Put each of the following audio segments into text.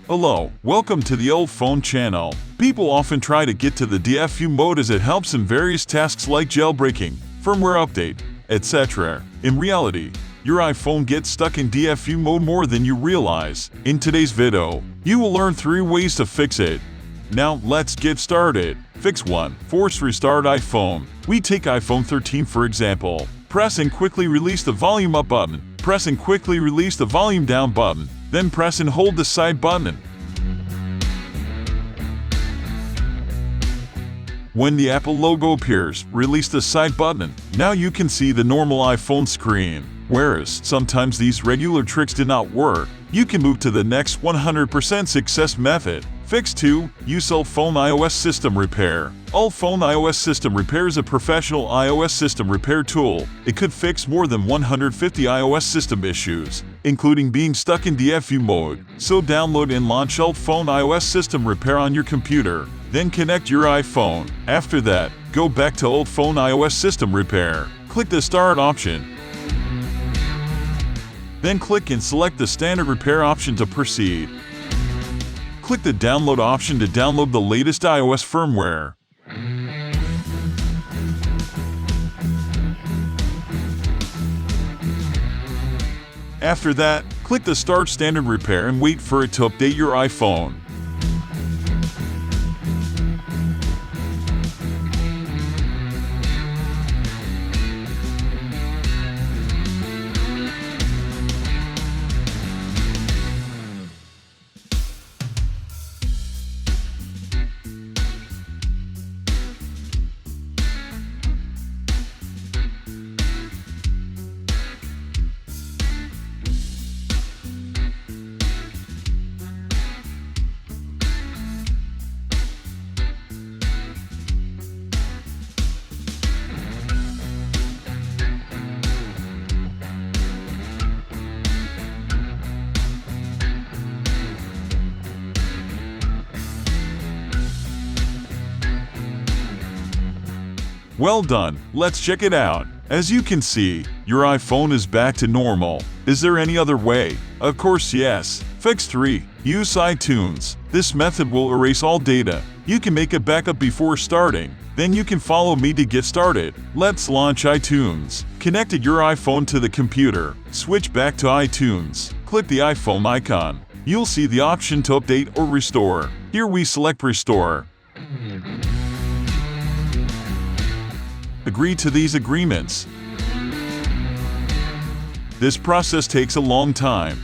Hello, welcome to the UltFone channel. People often try to get to the DFU mode as it helps in various tasks like jailbreaking, firmware update, etc. In reality, your iPhone gets stuck in DFU mode more than you realize. In today's video, you will learn 3 ways to fix it. Now, let's get started. Fix 1. Force restart iPhone. We take iPhone 13 for example. Press and quickly release the volume up button. Press and quickly release the volume down button. Then press and hold the side button. When the Apple logo appears, release the side button. Now you can see the normal iPhone screen. Whereas sometimes these regular tricks do not work, you can move to the next 100% success method. Fix 2. Use UltFone iOS System Repair. UltFone iOS System Repair is a professional iOS system repair tool. It could fix more than 150 iOS system issues, including being stuck in DFU mode. So download and launch UltFone iOS System Repair on your computer. Then connect your iPhone. After that, go back to UltFone iOS System Repair. Click the Start option. Then click and select the Standard Repair option to proceed. Click the Download option to download the latest iOS firmware. After that, click the Start Standard Repair and wait for it to update your iPhone. Well done, let's check it out. As you can see, your iPhone is back to normal. Is there any other way? Of course yes. Fix 3. Use iTunes. This method will erase all data. You can make a backup before starting. Then you can follow me to get started. Let's launch iTunes. Connected your iPhone to the computer. Switch back to iTunes. Click the iPhone icon. You'll see the option to update or restore. Here we select Restore. Agree to these agreements. This process takes a long time.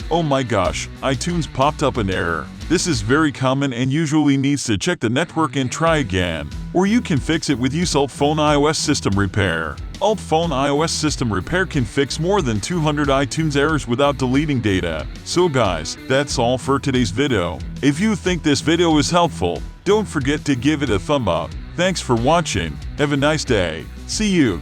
Oh my gosh, iTunes popped up an error. This is very common and usually needs to check the network and try again. Or you can fix it with UltFone iOS System Repair. UltFone iOS System Repair can fix more than 200 iTunes errors without deleting data. So guys, that's all for today's video. If you think this video is helpful, don't forget to give it a thumb up. Thanks for watching. Have a nice day. See you.